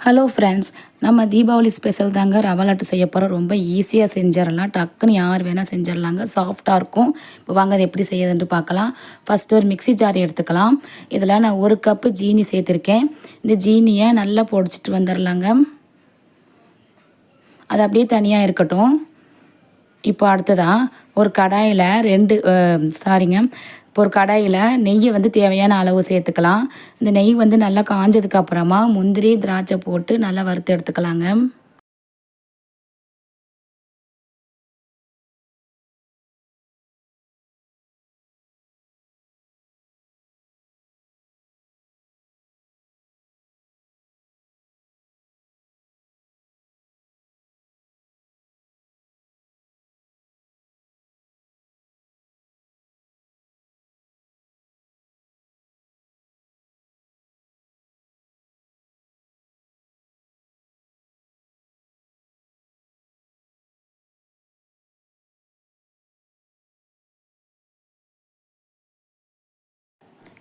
Hello friends, நம்ம Deepavali special தாங்க ரவா லட்டு செய்ய போகிறோம். ரொம்ப ஈஸியாக செஞ்சிடலாம். டக்குன்னு யார் வேணால் செஞ்சிடலாங்க. சாஃப்டாக இருக்கும். இப்போ வாங்க அதை எப்படி செய்யுதுன்ட்டு பார்க்கலாம். ஃபஸ்ட்டு ஒரு மிக்ஸி ஜார் எடுத்துக்கலாம். இதில் நான் 1 கப்பு ஜீனி சேர்த்துருக்கேன். இந்த ஜீனியை நல்லா பொடிச்சிட்டு வந்துடலாங்க. அது அப்படியே தனியாக இருக்கட்டும். இப்போ அடுத்ததாக ஒரு கடாயில் இப்போ ஒரு கடாயில் நெய்யை வந்து தேவையான அளவு சேர்த்துக்கலாம். இந்த நெய் வந்து நல்லா காஞ்சதுக்கப்புறமா முந்திரி திராட்சை போட்டு நல்லா வறுத்து எடுத்துக்கலாங்க.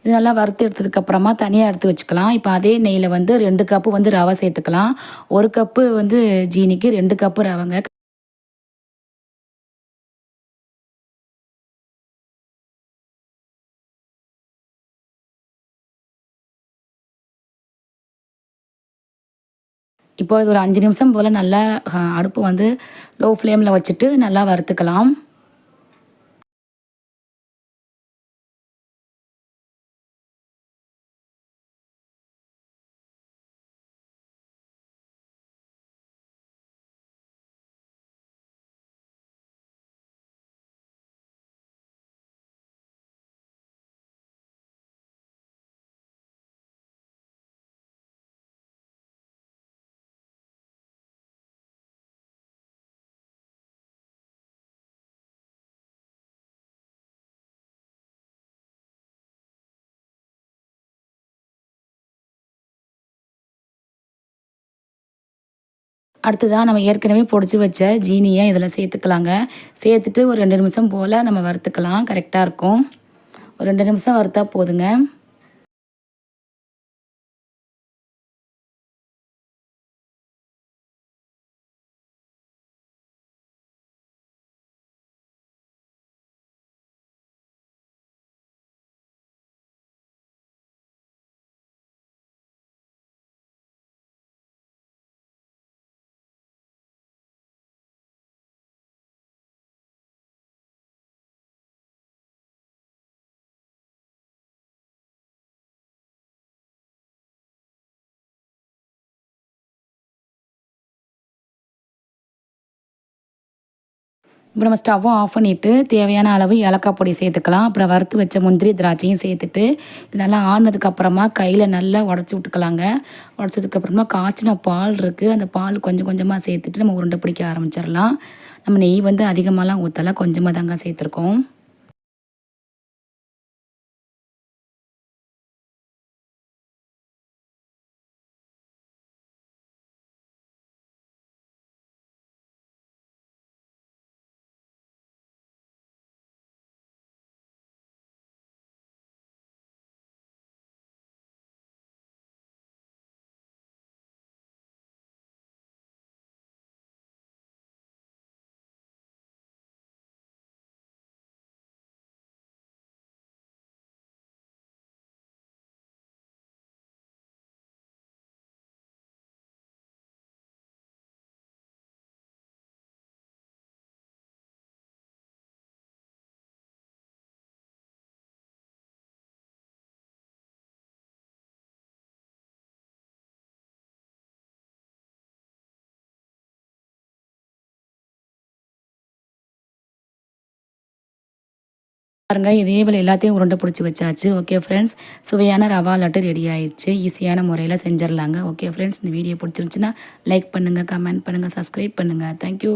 இது நல்லா வறுத்து எடுத்ததுக்கப்புறமா தனியாக எடுத்து வச்சுக்கலாம். இப்போ அதே நெய்யில் வந்து 2 கப்பு வந்து ரவை சேர்த்துக்கலாம். 1 கப்பு வந்து ஜீனிக்கு 2 கப்பு ரவைங்க. இப்போ இது ஒரு 5 நிமிஷம் போல் நல்லா அடுப்பு வந்து லோ ஃப்ளேமில் வச்சுட்டு நல்லா வறுத்துக்கலாம். அடுத்ததாக நம்ம ஏற்கனவே பொடிச்சு வச்ச ஜீனியை இதில் சேர்த்துக்கலாங்க. சேர்த்துட்டு ஒரு 2 நிமிஷம் போல் நம்ம வறுத்துக்கலாம். கரெக்டாக இருக்கும். ஒரு 2 நிமிஷம் வறுத்தா போதுங்க. இப்போ நம்ம ஸ்டவ்வை ஆஃப் பண்ணிவிட்டு தேவையான அளவு ஏலக்காய் பொடி சேர்த்துக்கலாம். அப்புறம் வறுத்து வச்ச முந்திரி திராட்சையும் சேர்த்துட்டு இது நல்லா ஆறுனதுக்கப்புறமா கையில் நல்லா உடச்சி விட்டுக்கலாங்க. உடச்சதுக்கப்புறமா காய்ச்சின பால் இருக்குது. அந்த பால் கொஞ்சம் கொஞ்சமாக சேர்த்துட்டு நம்ம உருண்டை பிடிக்க ஆரம்பிச்சிடலாம். நம்ம நெய் வந்து அதிகமாகலாம் ஊற்றலை, கொஞ்சமாக தாங்க சேர்த்துருக்கோம். பாருங்க, இதே போல் எல்லாத்தையும் உருண்டை பிடிச்சி வச்சாச்சு. ஓகே ஃப்ரெண்ட்ஸ், சுவையான ரவா லட்டு ரெடி ஆயிடுச்சு. ஈஸியான முறையில் செஞ்சிடலாங்க. ஓகே ஃப்ரெண்ட்ஸ், இந்த வீடியோ பிடிச்சிருந்துச்சுன்னா லைக் பண்ணுங்கள், கமெண்ட் பண்ணுங்கள், சப்ஸ்கிரைப் பண்ணுங்கள். தேங்க்யூ.